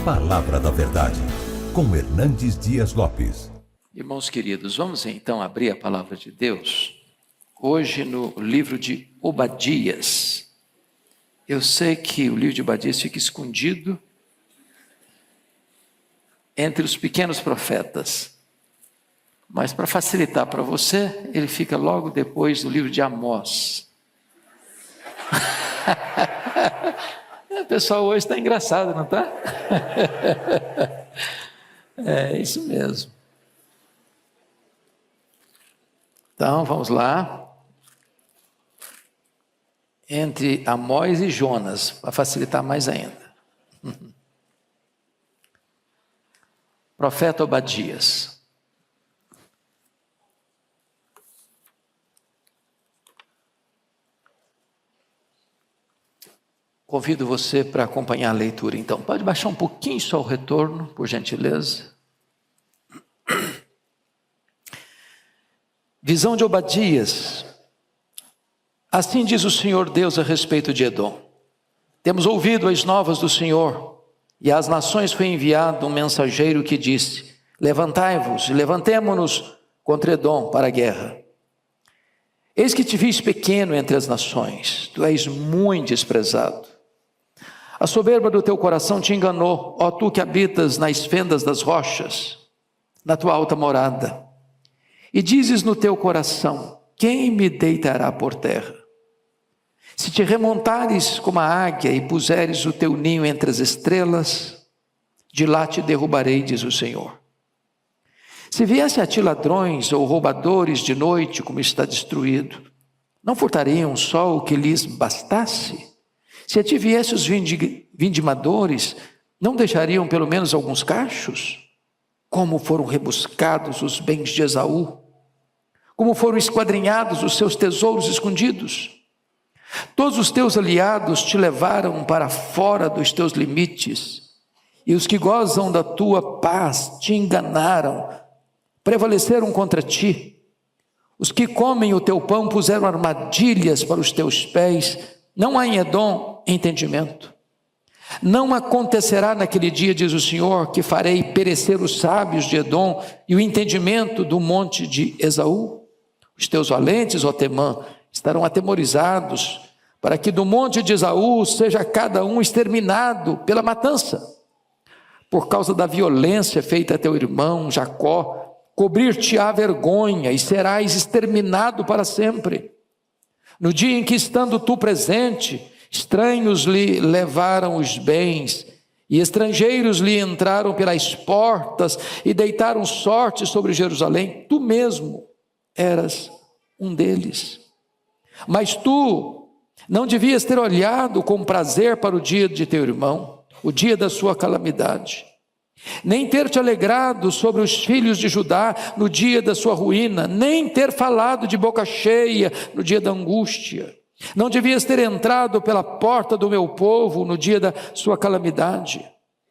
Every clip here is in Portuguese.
Palavra da Verdade, com Hernandes Dias Lopes. Irmãos queridos, vamos então abrir a palavra de Deus, hoje no livro de Obadias. Eu sei que o livro de Obadias fica escondido entre os pequenos profetas, mas para facilitar para você, ele fica logo depois do livro de Amós. O pessoal hoje está engraçado, não está? É isso mesmo. Então, vamos lá. Entre Amós e Jonas, para facilitar mais ainda. Profeta Obadias. Convido você para acompanhar a leitura, então. Pode baixar um pouquinho só o retorno, por gentileza. Visão de Obadias. Assim diz o Senhor Deus a respeito de Edom. Temos ouvido as novas do Senhor, e às nações foi enviado um mensageiro que disse: levantai-vos e levantemo-nos contra Edom para a guerra. Eis que te fiz pequeno entre as nações, tu és muito desprezado. A soberba do teu coração te enganou, ó tu que habitas nas fendas das rochas, na tua alta morada. E dizes no teu coração: quem me deitará por terra? Se te remontares como a águia e puseres o teu ninho entre as estrelas, de lá te derrubarei, diz o Senhor. Se viesse a ti ladrões ou roubadores de noite, como está destruído, não furtariam só o que lhes bastasse? Se a ti viessem os vindimadores, não deixariam pelo menos alguns cachos? Como foram rebuscados os bens de Esaú? Como foram esquadrinhados os seus tesouros escondidos? Todos os teus aliados te levaram para fora dos teus limites, e os que gozam da tua paz te enganaram, prevaleceram contra ti. Os que comem o teu pão puseram armadilhas para os teus pés. Não há em Edom entendimento. Não acontecerá naquele dia, diz o Senhor, que farei perecer os sábios de Edom e o entendimento do monte de Esaú. Os teus valentes, ó Temã, estarão atemorizados, para que do monte de Esaú seja cada um exterminado pela matança. Por causa da violência feita a teu irmão Jacó, cobrir-te-á vergonha e serás exterminado para sempre. No dia em que, estando tu presente, estranhos lhe levaram os bens, e estrangeiros lhe entraram pelas portas e deitaram sorte sobre Jerusalém, tu mesmo eras um deles. Mas tu não devias ter olhado com prazer para o dia de teu irmão, o dia da sua calamidade, nem ter te alegrado sobre os filhos de Judá no dia da sua ruína, nem ter falado de boca cheia no dia da angústia. Não devias ter entrado pela porta do meu povo no dia da sua calamidade.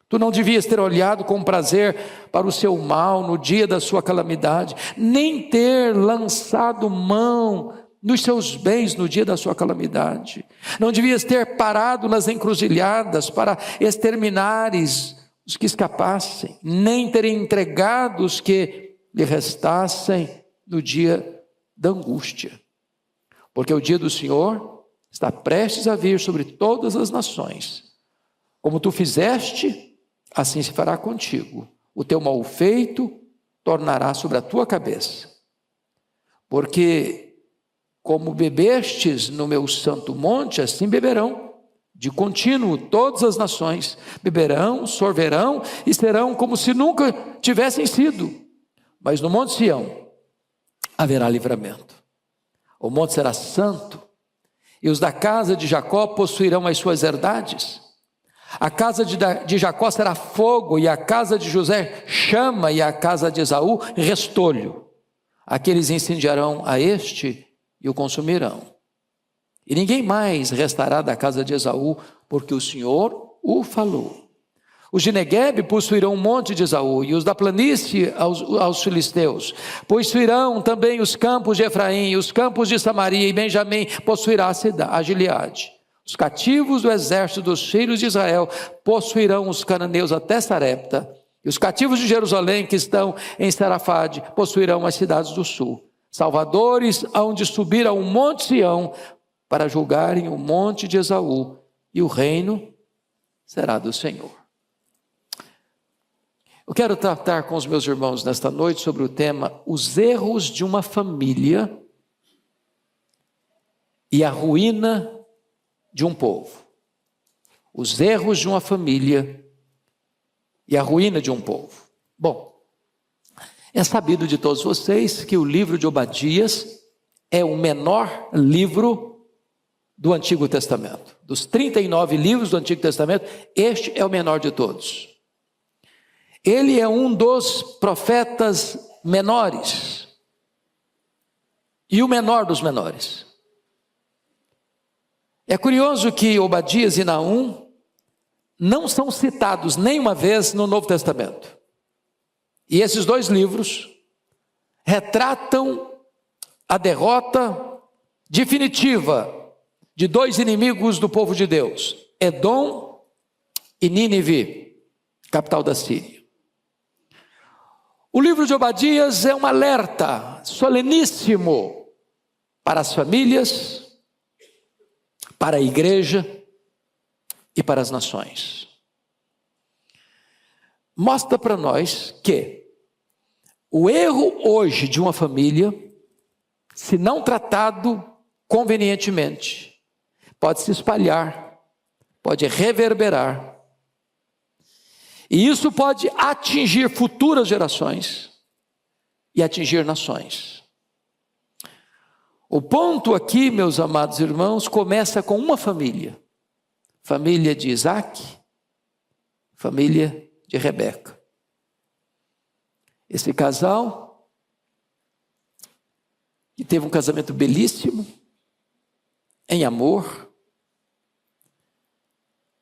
Tu não devias ter olhado com prazer para o seu mal no dia da sua calamidade, nem ter lançado mão nos seus bens no dia da sua calamidade. Não devias ter parado nas encruzilhadas para exterminares os que escapassem, nem ter entregado os que lhe restassem no dia da angústia. Porque o dia do Senhor está prestes a vir sobre todas as nações. Como tu fizeste, assim se fará contigo. O teu mal feito tornará sobre a tua cabeça. Porque como bebestes no meu santo monte, assim beberão. De contínuo todas as nações beberão, sorverão e serão como se nunca tivessem sido. Mas no monte Sião haverá livramento. O monte será santo, e os da casa de Jacó possuirão as suas herdades. A casa de Jacó será fogo, e a casa de José chama, e a casa de Esaú restolho. Aqueles incendiarão a este e o consumirão. E ninguém mais restará da casa de Esaú, porque o Senhor o falou. Os de Neguebe possuirão o monte de Esaú, e os da planície aos filisteus. Possuirão também os campos de Efraim, os campos de Samaria, e Benjamim possuirá a Gileade. Os cativos do exército dos filhos de Israel possuirão os cananeus até Sarepta, e os cativos de Jerusalém que estão em Sarafade possuirão as cidades do sul. Salvadores hão de subir ao monte Sião para julgarem o monte de Esaú, e o reino será do Senhor. Eu quero tratar com os meus irmãos nesta noite sobre o tema os erros de uma família e a ruína de um povo. Os erros de uma família e a ruína de um povo. Bom, é sabido de todos vocês que o livro de Obadias é o menor livro do Antigo Testamento. Dos 39 livros do Antigo Testamento, este é o menor de todos. Ele é um dos profetas menores e o menor dos menores. É curioso que Obadias e Naum não são citados nenhuma vez no Novo Testamento. E esses dois livros retratam a derrota definitiva de dois inimigos do povo de Deus, Edom e Nínive, capital da Síria. O livro de Obadias é um alerta soleníssimo para as famílias, para a igreja e para as nações. Mostra para nós que o erro hoje de uma família, se não tratado convenientemente, pode se espalhar, pode reverberar, e isso pode atingir futuras gerações e atingir nações. O ponto aqui, meus amados irmãos, começa com uma família. Família de Isaac, família de Rebeca. Esse casal, que teve um casamento belíssimo, em amor.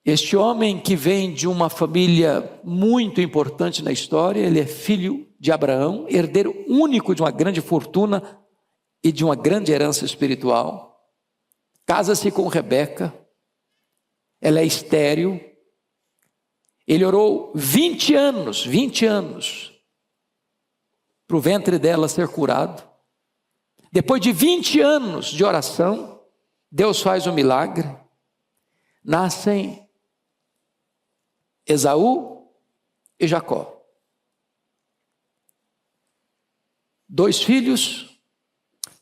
Este homem que vem de uma família muito importante na história, ele é filho de Abraão, herdeiro único de uma grande fortuna e de uma grande herança espiritual. Casa-se com Rebeca, ela é estéril. Ele orou 20 anos, para o ventre dela ser curado. Depois de 20 anos de oração, Deus faz um milagre. Nascem Esaú e Jacó. 2 filhos,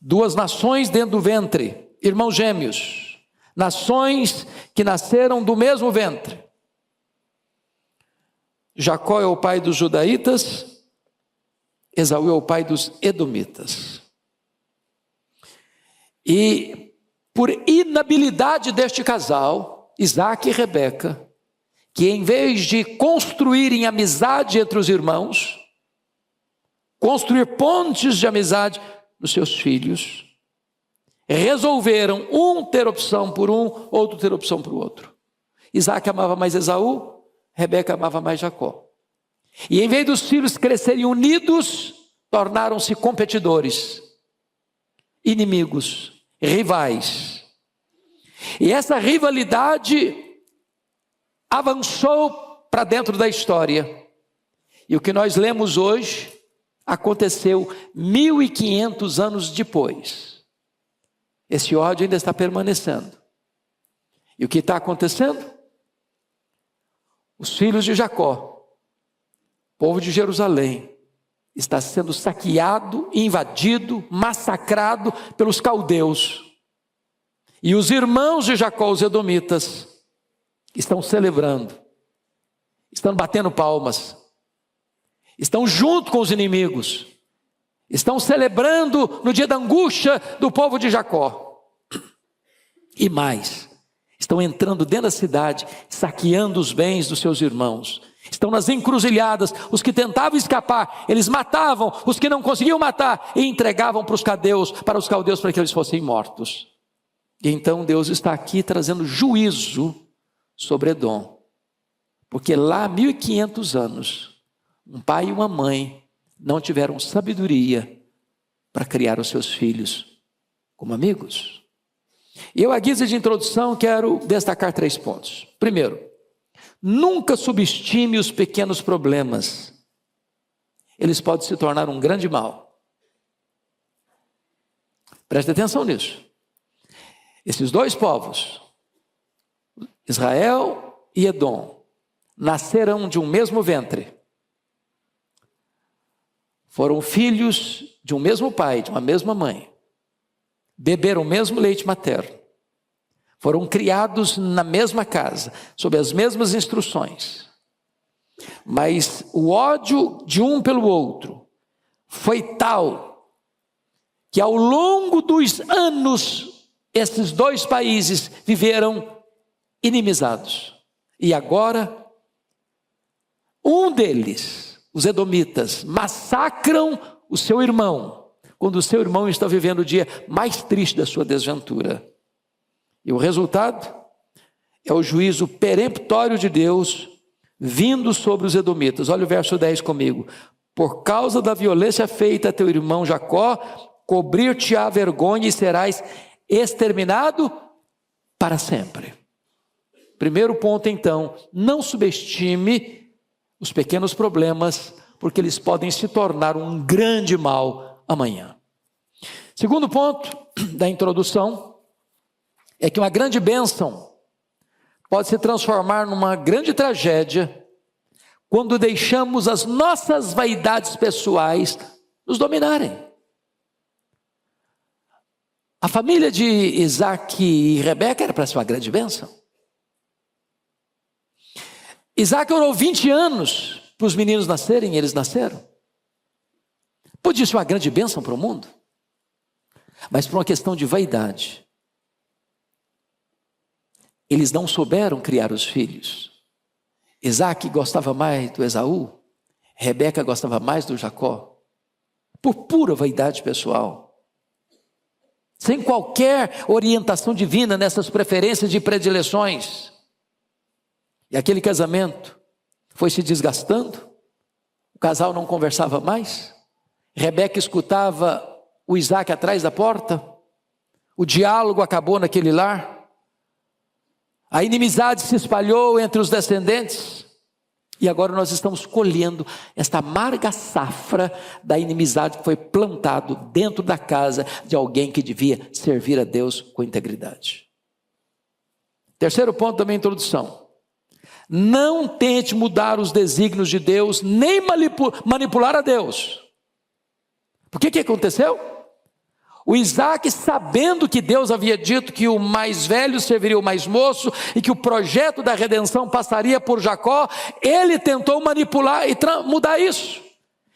2 nações dentro do ventre, irmãos gêmeos, nações que nasceram do mesmo ventre. Jacó é o pai dos judaítas, Esaú é o pai dos edomitas. E por inabilidade deste casal, Isaac e Rebeca, que em vez de construírem amizade entre os irmãos, construir pontes de amizade nos seus filhos, resolveram um ter opção por um, outro ter opção por outro. Isaac amava mais Esaú, Rebeca amava mais Jacó. E em vez dos filhos crescerem unidos, tornaram-se competidores, inimigos, rivais. E essa rivalidade avançou para dentro da história. E o que nós lemos hoje aconteceu 1500 anos depois. Esse ódio ainda está permanecendo. E o que está acontecendo? Os filhos de Jacó, povo de Jerusalém, está sendo saqueado, invadido, massacrado pelos caldeus. E os irmãos de Jacó, os edomitas, estão celebrando, estão batendo palmas, estão junto com os inimigos, estão celebrando no dia da angústia do povo de Jacó. E mais, estão entrando dentro da cidade, saqueando os bens dos seus irmãos. Estão nas encruzilhadas, os que tentavam escapar, eles matavam, os que não conseguiam matar, e entregavam para os caldeus para que eles fossem mortos. E então Deus está aqui trazendo juízo sobre Edom, porque lá há 1500 anos, um pai e uma mãe não tiveram sabedoria para criar os seus filhos como amigos. E eu, à guisa de introdução, quero destacar 3 pontos. Primeiro, nunca subestime os pequenos problemas. Eles podem se tornar um grande mal. Preste atenção nisso. Esses 2 povos, Israel e Edom, nasceram de um mesmo ventre. Foram filhos de um mesmo pai, de uma mesma mãe. Beberam o mesmo leite materno. Foram criados na mesma casa, sob as mesmas instruções. Mas o ódio de um pelo outro foi tal que ao longo dos anos, esses 2 países viveram inimizados. E agora, um deles, os edomitas, massacram o seu irmão, quando o seu irmão está vivendo o dia mais triste da sua desventura. E o resultado é o juízo peremptório de Deus vindo sobre os edomitas. Olha o verso 10 comigo. Por causa da violência feita a teu irmão Jacó, cobrir-te-á vergonha e serás exterminado para sempre. Primeiro ponto, então, não subestime os pequenos problemas, porque eles podem se tornar um grande mal amanhã. Segundo ponto da introdução é que uma grande bênção pode se transformar numa grande tragédia quando deixamos as nossas vaidades pessoais nos dominarem. A família de Isaac e Rebeca era para ser uma grande bênção. Isaac orou 20 anos para os meninos nascerem, e eles nasceram. Podia ser uma grande bênção para o mundo, mas por uma questão de vaidade, eles não souberam criar os filhos. Isaac gostava mais do Esaú, Rebeca gostava mais do Jacó, por pura vaidade pessoal, sem qualquer orientação divina nessas preferências e predileções. E aquele casamento foi se desgastando, o casal não conversava mais, Rebeca escutava o Isaac atrás da porta, o diálogo acabou naquele lar, a inimizade se espalhou entre os descendentes, e agora nós estamos colhendo esta amarga safra da inimizade que foi plantado dentro da casa de alguém que devia servir a Deus com integridade. Terceiro ponto da minha introdução. Não tente mudar os desígnios de Deus, nem manipular a Deus. Por que aconteceu? O Isaac, sabendo que Deus havia dito que o mais velho serviria o mais moço e que o projeto da redenção passaria por Jacó, ele tentou manipular e mudar isso.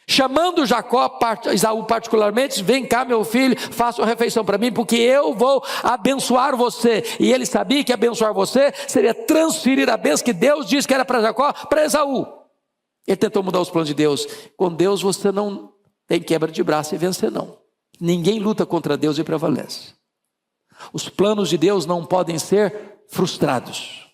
Chamando Jacó, Esaú particularmente, vem cá meu filho, faça uma refeição para mim, porque eu vou abençoar você. E ele sabia que abençoar você seria transferir a bênção que Deus disse que era para Jacó, para Esaú. Ele tentou mudar os planos de Deus. Com Deus você não tem quebra de braço e vencer não. Ninguém luta contra Deus e prevalece. Os planos de Deus não podem ser frustrados.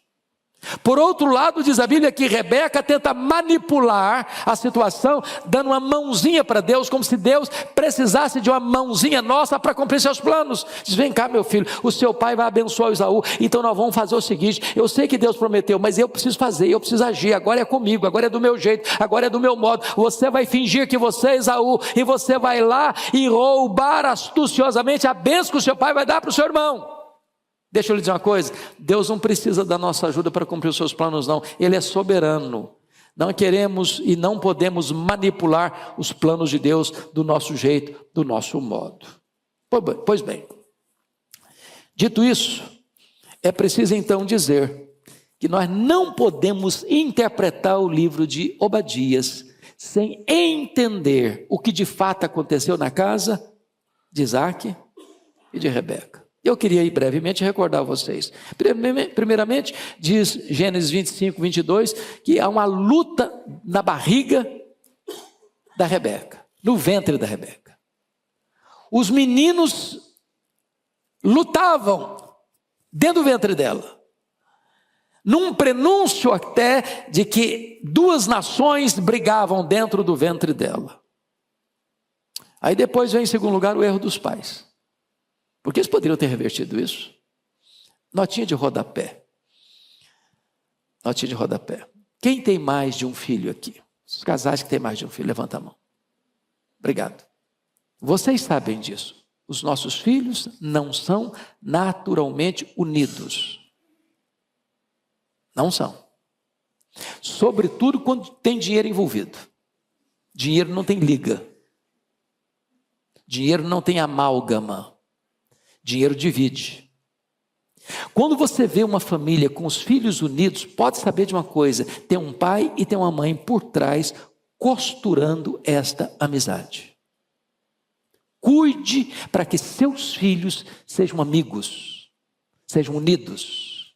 Por outro lado, diz a Bíblia que Rebeca tenta manipular a situação, dando uma mãozinha para Deus, como se Deus precisasse de uma mãozinha nossa para cumprir seus planos. Diz, vem cá meu filho, o seu pai vai abençoar o Esaú, então nós vamos fazer o seguinte, eu sei que Deus prometeu, mas eu preciso fazer, eu preciso agir, agora é comigo, agora é do meu jeito, agora é do meu modo, você vai fingir que você é Esaú, e você vai lá e roubar astuciosamente a bênção que o seu pai vai dar para o seu irmão. Deixa eu lhe dizer uma coisa, Deus não precisa da nossa ajuda para cumprir os seus planos não, Ele é soberano. Não queremos e não podemos manipular os planos de Deus do nosso jeito, do nosso modo. Pois bem, dito isso, é preciso então dizer que nós não podemos interpretar o livro de Obadias sem entender o que de fato aconteceu na casa de Isaac e de Rebeca. Eu queria aí brevemente recordar a vocês. Primeiramente, diz Gênesis 25, 22, que há uma luta na barriga da Rebeca, no ventre da Rebeca. Os meninos lutavam dentro do ventre dela, num prenúncio até de que 2 nações brigavam dentro do ventre dela. Aí depois vem em segundo lugar o erro dos pais. Porque eles poderiam ter revertido isso. Notinha de rodapé. Notinha de rodapé. Quem tem mais de um filho aqui? Os casais que têm mais de um filho, levanta a mão. Obrigado. Vocês sabem disso. Os nossos filhos não são naturalmente unidos. Não são. Sobretudo quando tem dinheiro envolvido. Dinheiro não tem liga. Dinheiro não tem amálgama. Dinheiro divide. Quando você vê uma família com os filhos unidos, pode saber de uma coisa: tem um pai e tem uma mãe por trás costurando esta amizade. Cuide para que seus filhos sejam amigos, sejam unidos.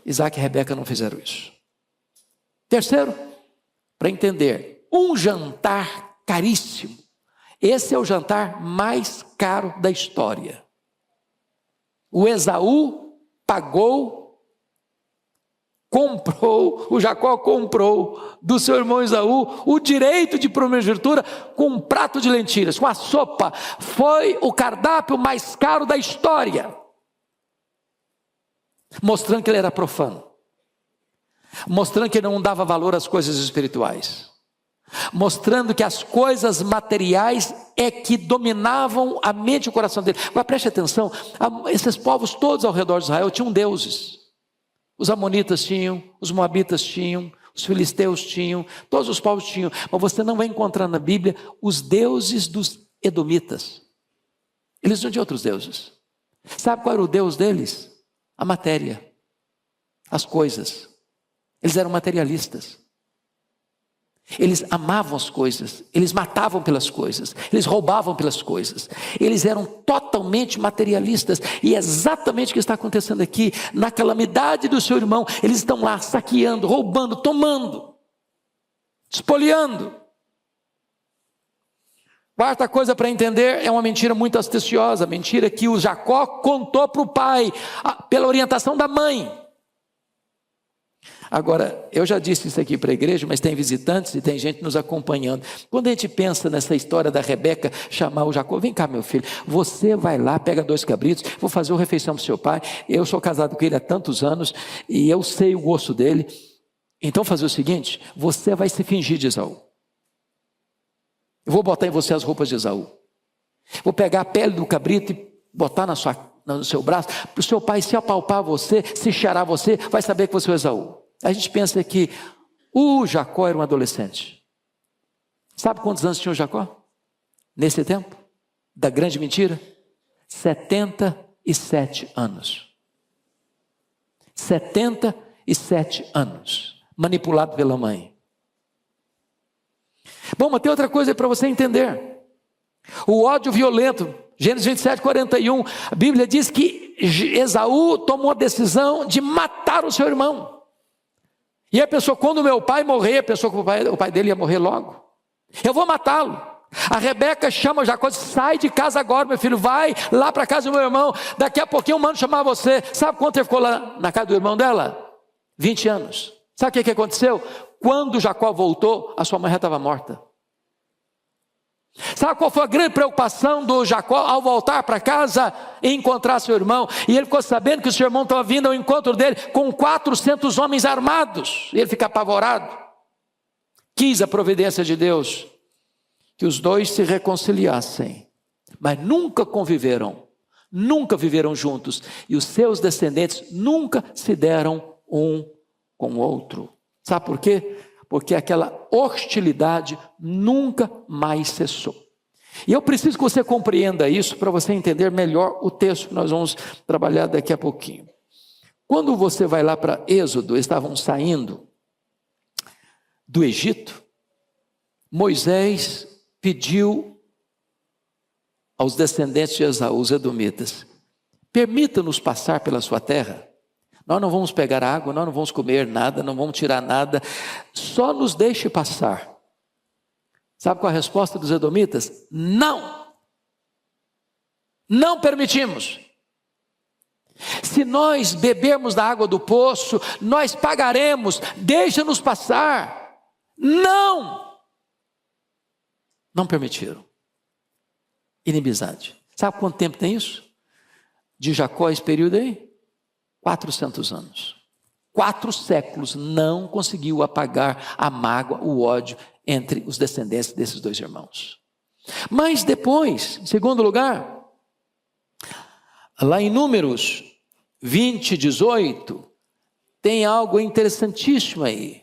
Isaac e Rebeca não fizeram isso. Terceiro, para entender, um jantar caríssimo. Esse é o jantar mais caro da história. O Esaú o Jacó comprou do seu irmão Esaú o direito de primogenitura com um prato de lentilhas, com a sopa. Foi o cardápio mais caro da história. Mostrando que ele era profano. Mostrando que ele não dava valor às coisas espirituais. Mostrando que as coisas materiais é que dominavam a mente e o coração dele. Agora preste atenção, esses povos todos ao redor de Israel tinham deuses. Os amonitas tinham, os moabitas tinham, os filisteus tinham, todos os povos tinham. Mas você não vai encontrar na Bíblia os deuses dos edomitas. Eles não tinham outros deuses. Sabe qual era o deus deles? A matéria, as coisas. Eles eram materialistas. Eles amavam as coisas, eles matavam pelas coisas, eles roubavam pelas coisas, eles eram totalmente materialistas. E é exatamente o que está acontecendo aqui. Na calamidade do seu irmão, eles estão lá saqueando, roubando, tomando, espoliando. Quarta coisa para entender, é uma mentira muito astuciosa, mentira que o Jacó contou para o pai, pela orientação da mãe. Agora, eu já disse isso aqui para a igreja, mas tem visitantes e tem gente nos acompanhando. Quando a gente pensa nessa história da Rebeca chamar o Jacó: vem cá, meu filho, você vai lá, pega 2 cabritos, vou fazer uma refeição para o seu pai. Eu sou casado com ele há tantos anos e eu sei o gosto dele. Então fazer o seguinte: você vai se fingir de Esaú. Eu vou botar em você as roupas de Esaú. Vou pegar a pele do cabrito e botar no seu braço, para o seu pai, se apalpar você, se cheirar você, vai saber que você é Esaú. A gente pensa que o Jacó era um adolescente. Sabe quantos anos tinha o Jacó? Nesse tempo da grande mentira? 77 anos. 77 anos. Manipulado pela mãe. Bom, mas tem outra coisa para você entender. O ódio violento. Gênesis 27, 41. A Bíblia diz que Esaú tomou a decisão de matar o seu irmão. E a pessoa, quando meu pai morrer, pensou que o pai dele ia morrer logo. Eu vou matá-lo. A Rebeca chama Jacó, diz: sai de casa agora, meu filho, vai lá para casa do meu irmão. Daqui a pouquinho eu mando chamar você. Sabe quanto ele ficou lá na casa do irmão dela? 20 anos. Sabe o que aconteceu? Quando Jacó voltou, a sua mãe já estava morta. Sabe qual foi a grande preocupação do Jacó ao voltar para casa e encontrar seu irmão? E ele ficou sabendo que o seu irmão estava vindo ao encontro dele com 400 homens armados. E ele fica apavorado. Quis a providência de Deus que os dois se reconciliassem, mas nunca conviveram, nunca viveram juntos, e os seus descendentes nunca se deram um com o outro. Sabe por quê? Porque aquela hostilidade nunca mais cessou. E eu preciso que você compreenda isso para você entender melhor o texto que nós vamos trabalhar daqui a pouquinho. Quando você vai lá para Êxodo, eles estavam saindo do Egito, Moisés pediu aos descendentes de Esaú, os edomitas: permita-nos passar pela sua terra. Nós não vamos pegar água, nós não vamos comer nada, não vamos tirar nada, só nos deixe passar. Sabe qual a resposta dos edomitas? Não! Não permitimos. Se nós bebermos da água do poço, nós pagaremos, deixa-nos passar. Não! Não permitiram. Inimizade. Sabe quanto tempo tem isso? de Jacó esse período aí? 400 anos. 4 séculos não conseguiu apagar a mágoa, o ódio entre os descendentes desses 2 irmãos. Mas depois, em segundo lugar, lá em Números 20, 18, tem algo interessantíssimo aí.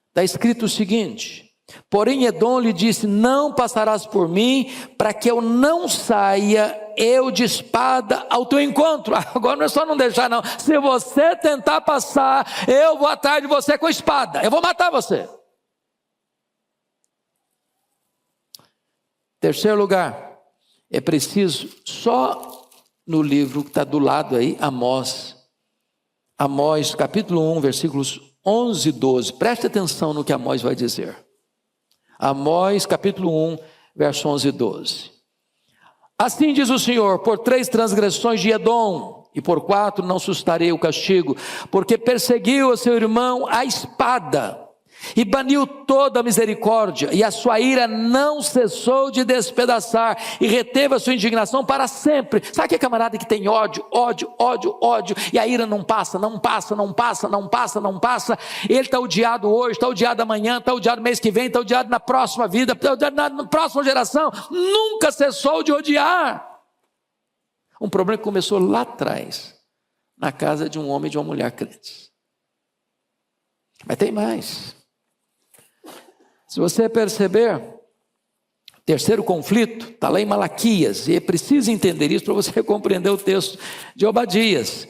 Está escrito o seguinte: porém Edom lhe disse, não passarás por mim, para que eu não saia eu de espada ao teu encontro. Agora não é só não deixar não, se você tentar passar, eu vou atrás de você com espada, eu vou matar você. Terceiro lugar, é preciso, só no livro que está do lado aí, Amós capítulo 1, versículos 11 e 12, preste atenção no que Amós vai dizer. Amós capítulo 1, verso 11 e 12. Assim diz o Senhor, por 3 transgressões de Edom, e por 4 não sustarei o castigo, porque perseguiu a seu irmão a espada, e baniu toda a misericórdia, e a sua ira não cessou de despedaçar, e reteve a sua indignação para sempre. Sabe aquele camarada que tem ódio, e a ira não passa, ele está odiado hoje, está odiado amanhã, está odiado mês que vem, está odiado na próxima vida, está odiado na próxima geração, nunca cessou de odiar. Um problema que começou lá atrás, na casa de um homem e de uma mulher crentes. Mas tem mais. Se você perceber, o terceiro conflito está lá em Malaquias, e é preciso entender isso para você compreender o texto de Obadias.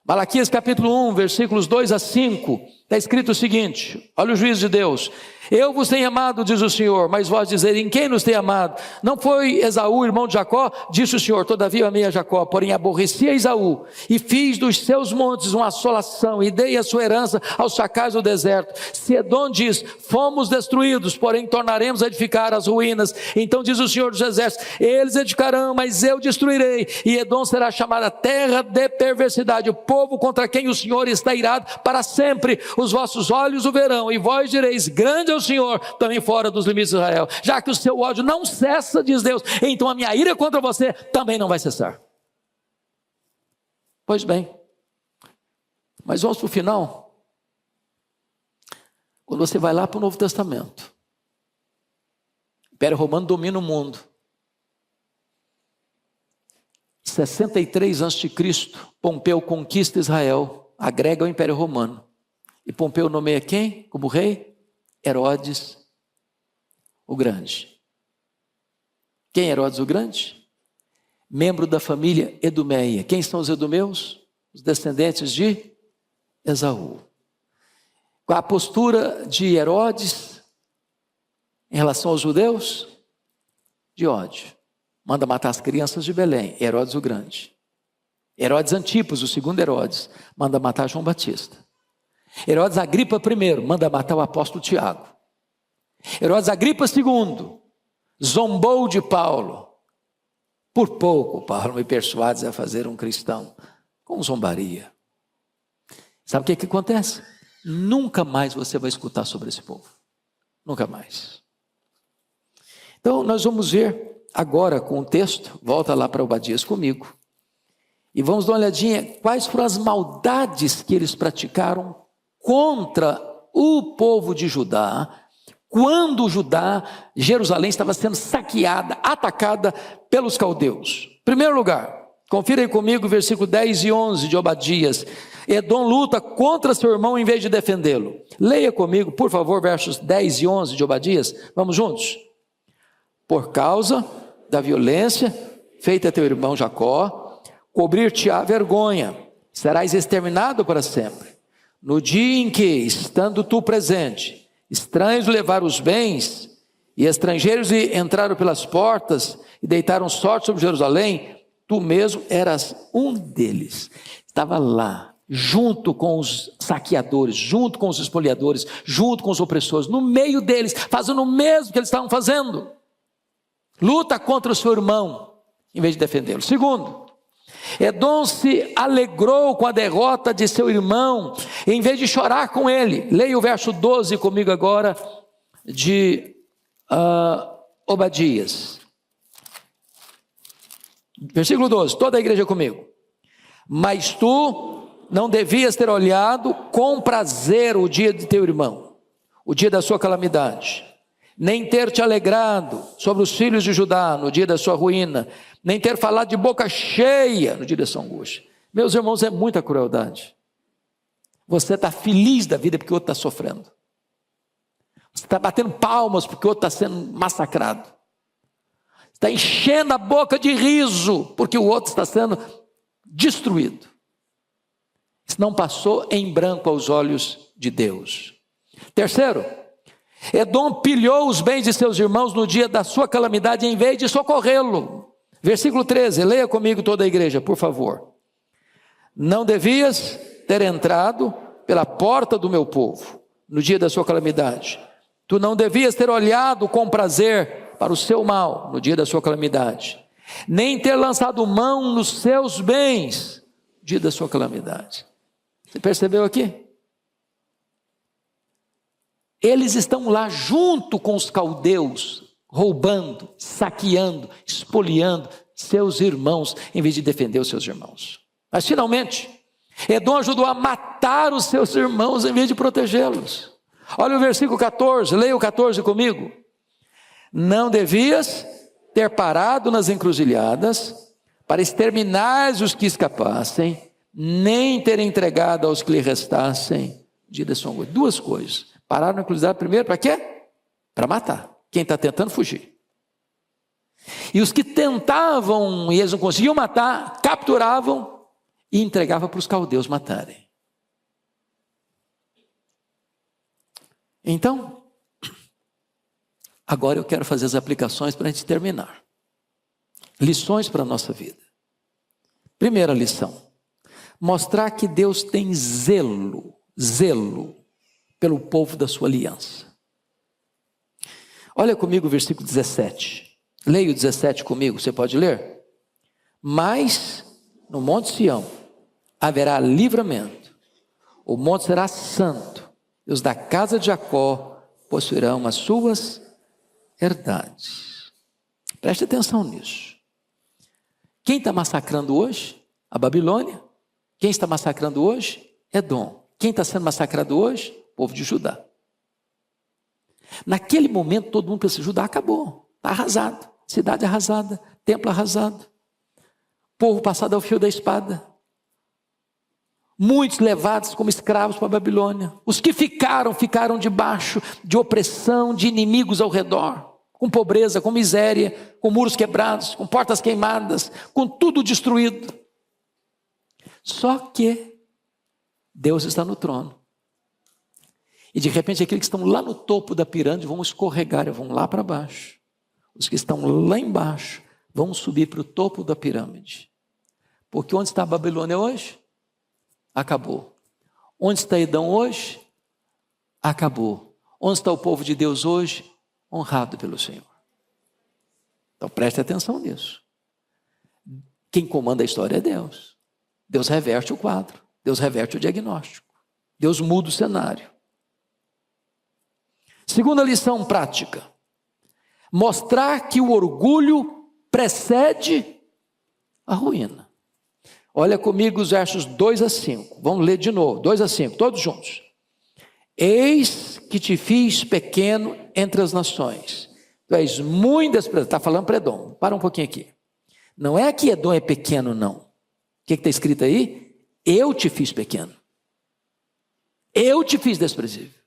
Malaquias capítulo 1, versículos 2 a 5, está escrito o seguinte: olha o juízo de Deus. Eu vos tenho amado, diz o Senhor, mas vós dizeis, em quem nos tem amado? Não foi Esaú, irmão de Jacó? Disse o Senhor, todavia amei a Jacó, porém aborreci a Esaú, e fiz dos seus montes uma assolação, e dei a sua herança aos chacais do deserto. Se Edom diz, fomos destruídos, porém tornaremos a edificar as ruínas. Então diz o Senhor dos exércitos, eles edificarão, mas eu destruirei, e Edom será chamada terra de perversidade, o povo contra quem o Senhor está irado para sempre. Os vossos olhos o verão, e vós direis, grande é o Senhor, também fora dos limites de Israel. Já que o seu ódio não cessa, diz Deus, então a minha ira contra você também não vai cessar. Pois bem, mas vamos para o final. Quando você vai lá para o Novo Testamento, o Império Romano domina o mundo. 63 a.C., Pompeu conquista Israel, agrega ao Império Romano. E Pompeu nomeia quem como rei? Herodes o Grande. Quem é Herodes o Grande? Membro da família Edomeia. Quem são os edomeus? Os descendentes de Esaú. Qual a postura de Herodes em relação aos judeus? De ódio. Manda matar as crianças de Belém, Herodes o Grande. Herodes Antipas, o segundo Herodes, manda matar João Batista. Herodes Agripa I manda matar o apóstolo Tiago. Herodes Agripa II zombou de Paulo. Por pouco Paulo me persuades a fazer um cristão com zombaria. Sabe o que acontece? Nunca mais você vai escutar sobre esse povo. Nunca mais. Então nós vamos ver agora com o texto, volta lá para Obadias comigo, e vamos dar uma olhadinha quais foram as maldades que eles praticaram contra o povo de Judá, quando Jerusalém estava sendo saqueada, atacada pelos caldeus. Em primeiro lugar, confira aí comigo o versículo 10 e 11 de Obadias. Edom luta contra seu irmão em vez de defendê-lo. Leia comigo, por favor, versos 10 e 11 de Obadias. Vamos juntos? Por causa da violência feita a teu irmão Jacó, cobrir-te-á vergonha, serás exterminado para sempre. No dia em que, estando tu presente, estranhos levaram os bens, e estrangeiros entraram pelas portas, e deitaram sorte sobre Jerusalém, tu mesmo eras um deles. Estava lá, junto com os saqueadores, junto com os espoliadores, junto com os opressores, no meio deles, fazendo o mesmo que eles estavam fazendo. Luta contra o seu irmão, em vez de defendê-lo. Segundo, Edom se alegrou com a derrota de seu irmão, em vez de chorar com ele. Leia o verso 12 comigo agora, de Obadias. Versículo 12, toda a igreja comigo. Mas tu não devias ter olhado com prazer o dia de teu irmão, o dia da sua calamidade, nem ter te alegrado sobre os filhos de Judá no dia da sua ruína, nem ter falado de boca cheia no dia da sua angústia. Meus irmãos, é muita crueldade. Você está feliz da vida porque o outro está sofrendo. Você está batendo palmas porque o outro está sendo massacrado. Está enchendo a boca de riso porque o outro está sendo destruído. Isso não passou em branco aos olhos de Deus. Terceiro, Edom pilhou os bens de seus irmãos no dia da sua calamidade em vez de socorrê-lo. Versículo 13, leia comigo toda a igreja, por favor. Não devias ter entrado pela porta do meu povo no dia da sua calamidade. Tu não devias ter olhado com prazer para o seu mal no dia da sua calamidade, nem ter lançado mão nos seus bens no dia da sua calamidade. Você percebeu aqui? Eles estão lá junto com os caldeus, roubando, saqueando, espoliando seus irmãos, em vez de defender os seus irmãos. Mas finalmente, Edom ajudou a matar os seus irmãos em vez de protegê-los. Olha o versículo 14, leia o 14 comigo. Não devias ter parado nas encruzilhadas para exterminar os que escapassem, nem ter entregado aos que lhe restassem. Duas coisas. Pararam na encruzilhada primeiro para quê? Para matar quem está tentando fugir. E os que tentavam e eles não conseguiam matar, capturavam e entregavam para os caldeus matarem. Então, agora eu quero fazer as aplicações para a gente terminar. Lições para a nossa vida. Primeira lição: mostrar que Deus tem zelo pelo povo da sua aliança. Olha comigo o versículo 17. Leia o 17 comigo, você pode ler? Mas no monte Sião haverá livramento, o monte será santo, e os da casa de Jacó possuirão as suas herdades. Preste atenção nisso. Quem está massacrando hoje? A Babilônia. Quem está massacrando hoje? Edom. Quem está sendo massacrado hoje? O povo de Judá. Naquele momento todo mundo pensa: Judá acabou, está arrasado, cidade arrasada, templo arrasado, povo passado ao fio da espada, muitos levados como escravos para a Babilônia. Os que ficaram debaixo de opressão, de inimigos ao redor, com pobreza, com miséria, com muros quebrados, com portas queimadas, com tudo destruído. Só que Deus está no trono. E de repente aqueles que estão lá no topo da pirâmide vão escorregar e vão lá para baixo. Os que estão lá embaixo vão subir para o topo da pirâmide. Porque onde está a Babilônia hoje? Acabou. Onde está Edom hoje? Acabou. Onde está o povo de Deus hoje? Honrado pelo Senhor. Então preste atenção nisso. Quem comanda a história é Deus. Deus reverte o quadro. Deus reverte o diagnóstico. Deus muda o cenário. Segunda lição prática: mostrar que o orgulho precede a ruína. Olha comigo os versos 2 a 5. Vamos ler de novo, 2 a 5, todos juntos. Eis que te fiz pequeno entre as nações. Tu és muito desprezado. Está falando para Edom. Para um pouquinho aqui. Não é que Edom é pequeno, não. O que está escrito aí? Eu te fiz pequeno. Eu te fiz desprezível.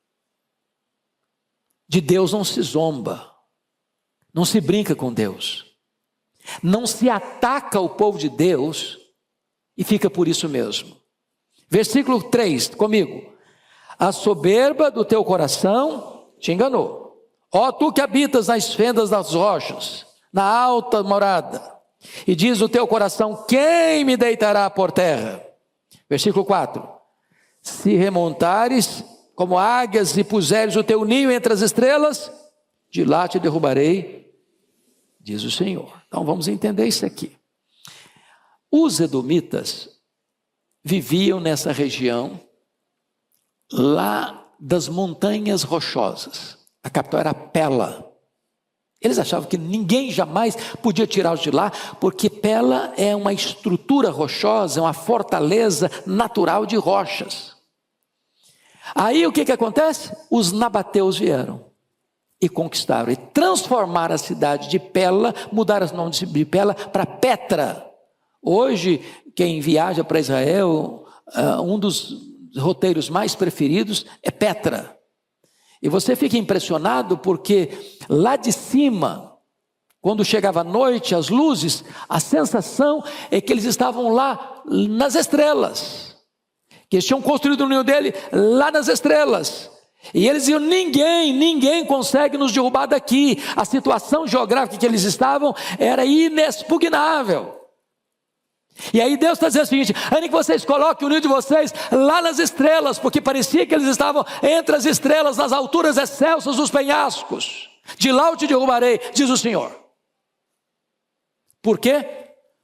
De Deus não se zomba, não se brinca com Deus, não se ataca o povo de Deus e fica por isso mesmo. Versículo 3, comigo. A soberba do teu coração te enganou, ó tu que habitas nas fendas das rochas, na alta morada, e diz o teu coração: quem me deitará por terra? Versículo 4. Se remontares como águias e puseres o teu ninho entre as estrelas, de lá te derrubarei, diz o Senhor. Então vamos entender isso aqui. Os edomitas viviam nessa região lá das montanhas rochosas. A capital era Pela. Eles achavam que ninguém jamais podia tirá-los de lá, porque Pela é uma estrutura rochosa, é uma fortaleza natural de rochas. Aí o que acontece? Os nabateus vieram e conquistaram, e transformaram a cidade de Pela, mudaram o nome de Pela para Petra. Hoje, quem viaja para Israel, um dos roteiros mais preferidos é Petra. E você fica impressionado porque lá de cima, quando chegava a noite, as luzes, a sensação é que eles estavam lá nas estrelas. Que eles tinham construído o ninho dele lá nas estrelas. E eles diziam, ninguém consegue nos derrubar daqui. A situação geográfica que eles estavam era inexpugnável. E aí Deus está dizendo o seguinte: ainda que vocês coloquem o ninho de vocês lá nas estrelas, porque parecia que eles estavam entre as estrelas, nas alturas excelsas dos penhascos, de lá eu te derrubarei, diz o Senhor. Por quê?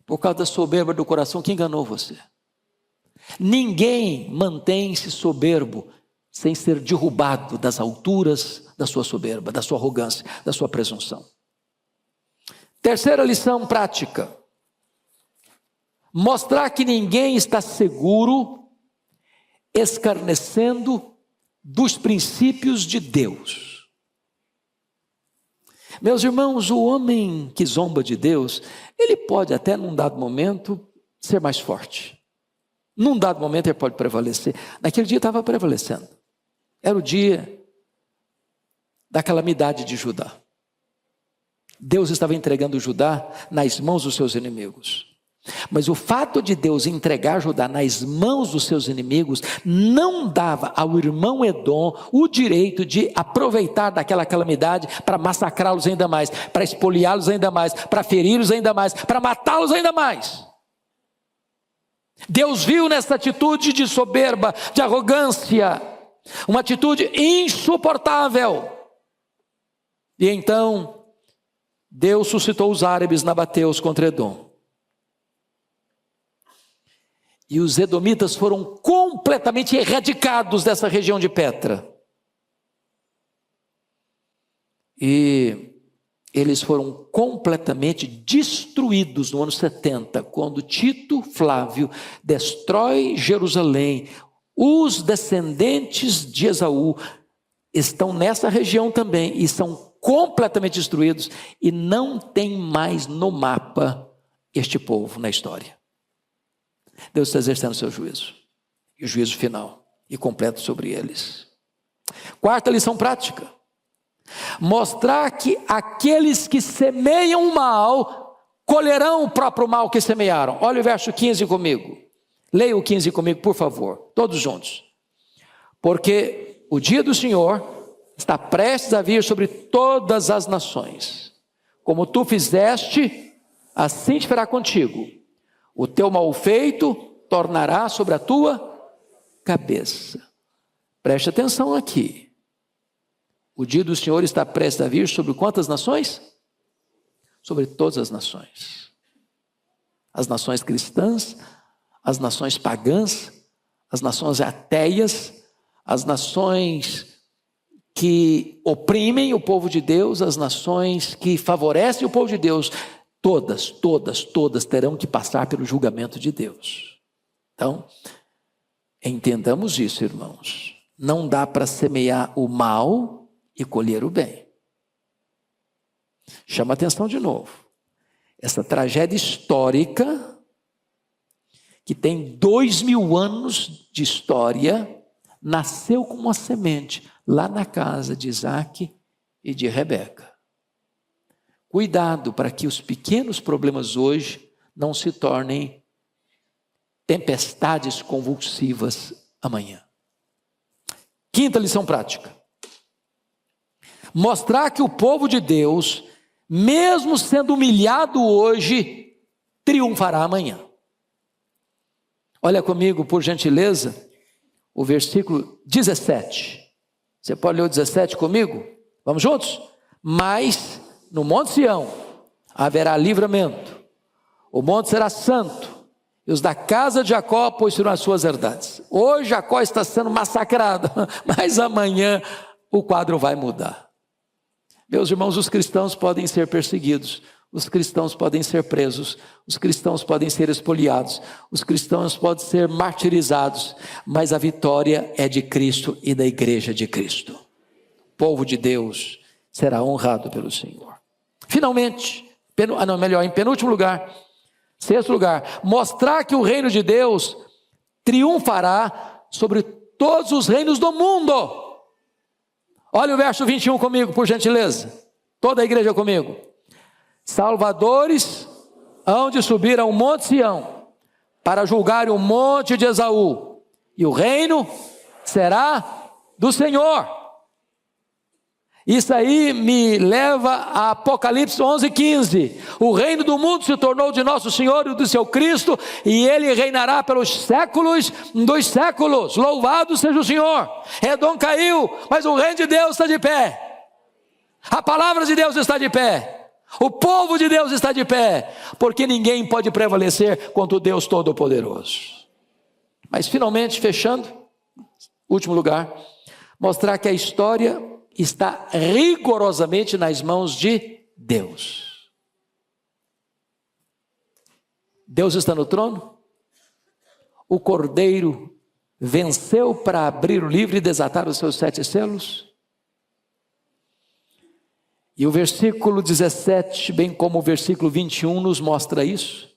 Por causa da soberba do coração que enganou você. Ninguém mantém-se soberbo sem ser derrubado das alturas da sua soberba, da sua arrogância, da sua presunção. Terceira lição prática: mostrar que ninguém está seguro, escarnecendo dos princípios de Deus. Meus irmãos, o homem que zomba de Deus, ele pode até num dado momento ser mais forte. Num dado momento ele pode prevalecer. Naquele dia estava prevalecendo. Era o dia da calamidade de Judá. Deus estava entregando Judá nas mãos dos seus inimigos. Mas o fato de Deus entregar Judá nas mãos dos seus inimigos não dava ao irmão Edom o direito de aproveitar daquela calamidade para massacrá-los ainda mais, para espoliá-los ainda mais, para feri-los ainda mais, para matá-los ainda mais. Deus viu nessa atitude de soberba, de arrogância, uma atitude insuportável. E então Deus suscitou os árabes nabateus contra Edom. E os edomitas foram completamente erradicados dessa região de Petra. E eles foram completamente destruídos no ano 70, quando Tito Flávio destrói Jerusalém. Os descendentes de Esaú estão nessa região também e são completamente destruídos, e não tem mais no mapa este povo na história. Deus está exercendo o seu juízo, e o juízo final e completo sobre eles. Quarta lição prática: mostrar que aqueles que semeiam o mal colherão o próprio mal que semearam. Olha o verso 15 comigo. Leia o 15 comigo, por favor, todos juntos. Porque o dia do Senhor está prestes a vir sobre todas as nações. Como tu fizeste, assim te fará contigo. O teu mal feito tornará sobre a tua cabeça. Preste atenção aqui. O dia do Senhor está prestes a vir sobre quantas nações? Sobre todas as nações. As nações cristãs, as nações pagãs, as nações ateias, as nações que oprimem o povo de Deus, as nações que favorecem o povo de Deus. Todas terão que passar pelo julgamento de Deus. Então, entendamos isso, irmãos. Não dá para semear o mal e colher o bem. Chama atenção de novo. Essa tragédia histórica, que tem 2000 anos de história, nasceu como uma semente lá na casa de Isaac e de Rebeca. Cuidado para que os pequenos problemas hoje não se tornem tempestades convulsivas amanhã. Quinta lição prática: mostrar que o povo de Deus, mesmo sendo humilhado hoje, triunfará amanhã. Olha comigo, por gentileza, o versículo 17. Você pode ler o 17 comigo? Vamos juntos? Mas no Monte Sião haverá livramento, o monte será santo, e os da casa de Jacó possuirão as suas herdades. Hoje Jacó está sendo massacrado, mas amanhã o quadro vai mudar. Meus irmãos, os cristãos podem ser perseguidos, os cristãos podem ser presos, os cristãos podem ser expoliados, os cristãos podem ser martirizados, mas a vitória é de Cristo e da igreja de Cristo. O povo de Deus será honrado pelo Senhor. Finalmente, em penúltimo lugar, sexto lugar, mostrar que o reino de Deus triunfará sobre todos os reinos do mundo. Olha o verso 21 comigo, por gentileza. Toda a igreja comigo. Salvadores hão de subir ao monte Sião, para julgar o monte de Esaú, e o reino será do Senhor. Isso aí me leva a Apocalipse 11:15. O reino do mundo se tornou de nosso Senhor e do seu Cristo, e ele reinará pelos séculos dos séculos. Louvado seja o Senhor. Edom caiu, mas o reino de Deus está de pé. A palavra de Deus está de pé. O povo de Deus está de pé, porque ninguém pode prevalecer contra o Deus Todo-Poderoso. Mas finalmente, fechando, último lugar, mostrar que a história está rigorosamente nas mãos de Deus. Deus está no trono. O Cordeiro venceu para abrir o livro e desatar os seus 7 selos. E o versículo 17, bem como o versículo 21, nos mostra isso,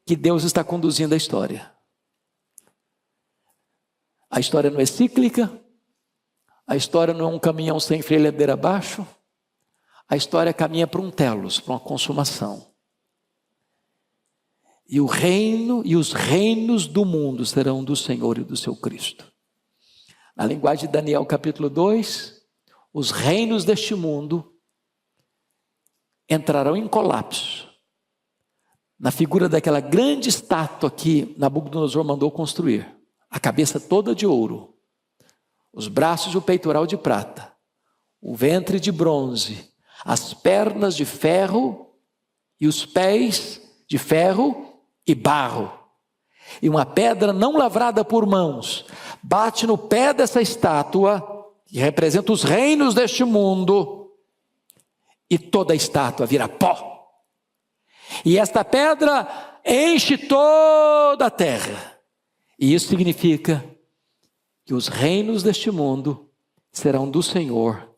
que Deus está conduzindo a história. A história não é cíclica. A história não é um caminhão sem freio ladeira abaixo. A história caminha para um telos, para uma consumação. E o reino e os reinos do mundo serão do Senhor e do seu Cristo. Na linguagem de Daniel capítulo 2, os reinos deste mundo entrarão em colapso. Na figura daquela grande estátua que Nabucodonosor mandou construir. A cabeça toda de ouro. Os braços e o peitoral de prata, o ventre de bronze, as pernas de ferro e os pés de ferro e barro. E uma pedra não lavrada por mãos bate no pé dessa estátua, que representa os reinos deste mundo, e toda a estátua vira pó. E esta pedra enche toda a terra. E isso significa que os reinos deste mundo serão do Senhor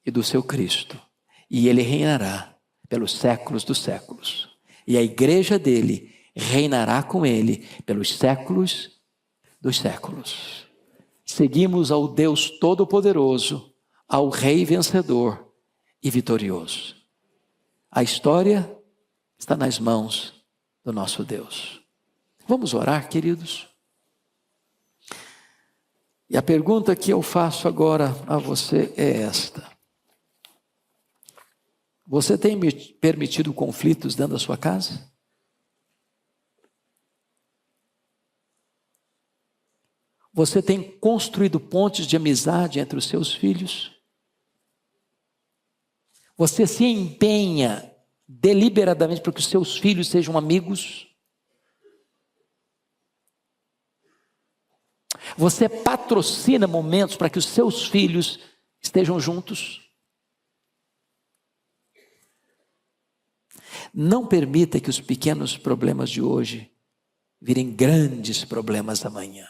e do seu Cristo. E ele reinará pelos séculos dos séculos. E a igreja dele reinará com ele pelos séculos dos séculos. Seguimos ao Deus Todo-Poderoso, ao Rei vencedor e vitorioso. A história está nas mãos do nosso Deus. Vamos orar, queridos? E a pergunta que eu faço agora a você é esta: você tem permitido conflitos dentro da sua casa? Você tem construído pontes de amizade entre os seus filhos? Você se empenha deliberadamente para que os seus filhos sejam amigos? Você patrocina momentos para que os seus filhos estejam juntos? Não permita que os pequenos problemas de hoje virem grandes problemas amanhã.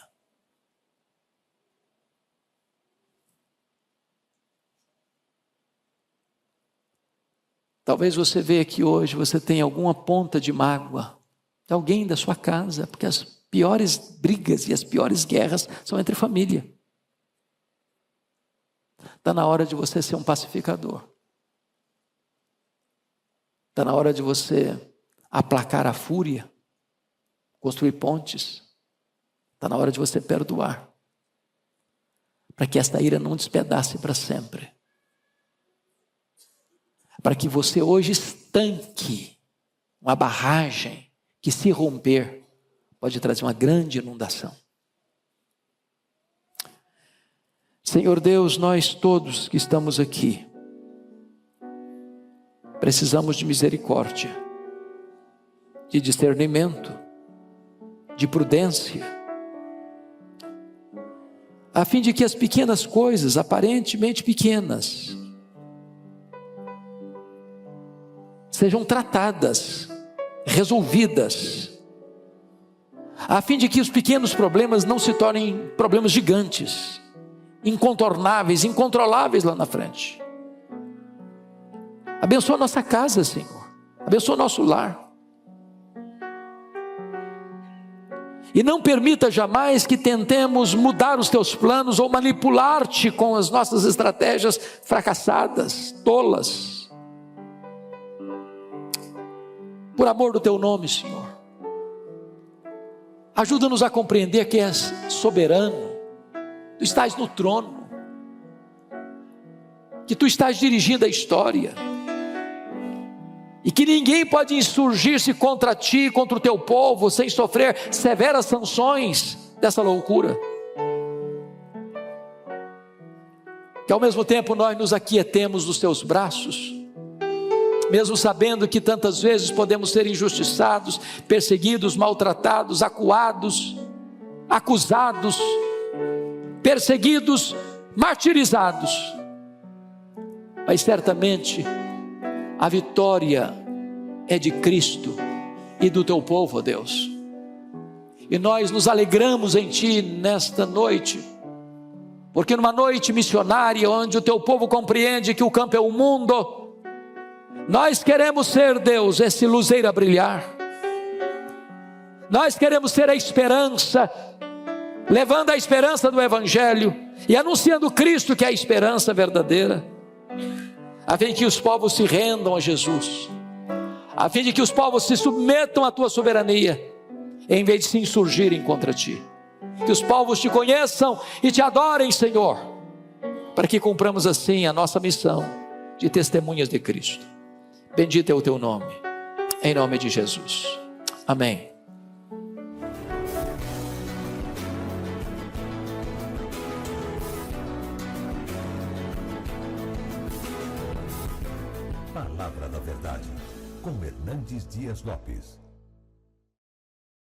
Talvez você veja aqui hoje, você tenha alguma ponta de mágoa de alguém da sua casa, porque as piores brigas e as piores guerras são entre família. Está na hora de você ser um pacificador. Está na hora de você aplacar a fúria, construir pontes. Está na hora de você perdoar, para que esta ira não despedace para sempre. Para que você hoje estanque uma barragem que, se romper, pode trazer uma grande inundação. Senhor Deus, nós todos que estamos aqui precisamos de misericórdia, de discernimento, de prudência, a fim de que as pequenas coisas, aparentemente pequenas, sejam tratadas, resolvidas, a fim de que os pequenos problemas não se tornem problemas gigantes, incontornáveis, incontroláveis lá na frente. Abençoa a nossa casa, Senhor. Abençoa o nosso lar. E não permita jamais que tentemos mudar os teus planos ou manipular-te com as nossas estratégias fracassadas, tolas. Por amor do teu nome, Senhor, ajuda-nos a compreender que és soberano, tu estás no trono, que tu estás dirigindo a história, e que ninguém pode insurgir-se contra ti, contra o teu povo, sem sofrer severas sanções dessa loucura. Que ao mesmo tempo nós nos aquietemos nos teus braços, mesmo sabendo que tantas vezes podemos ser injustiçados, perseguidos, maltratados, acuados, acusados, perseguidos, martirizados. Mas certamente a vitória é de Cristo e do teu povo, ó Deus. E nós nos alegramos em ti nesta noite, porque numa noite missionária, onde o teu povo compreende que o campo é o mundo, nós queremos ser, Deus, esse luzeiro a brilhar. Nós queremos ser a esperança, levando a esperança do Evangelho e anunciando Cristo, que é a esperança verdadeira, a fim de que os povos se rendam a Jesus, a fim de que os povos se submetam à tua soberania, em vez de se insurgirem contra ti. Que os povos te conheçam e te adorem, Senhor, para que cumpramos assim a nossa missão de testemunhas de Cristo. Bendito é o teu nome, em nome de Jesus. Amém. Palavra da Verdade, com Hernandes Dias Lopes.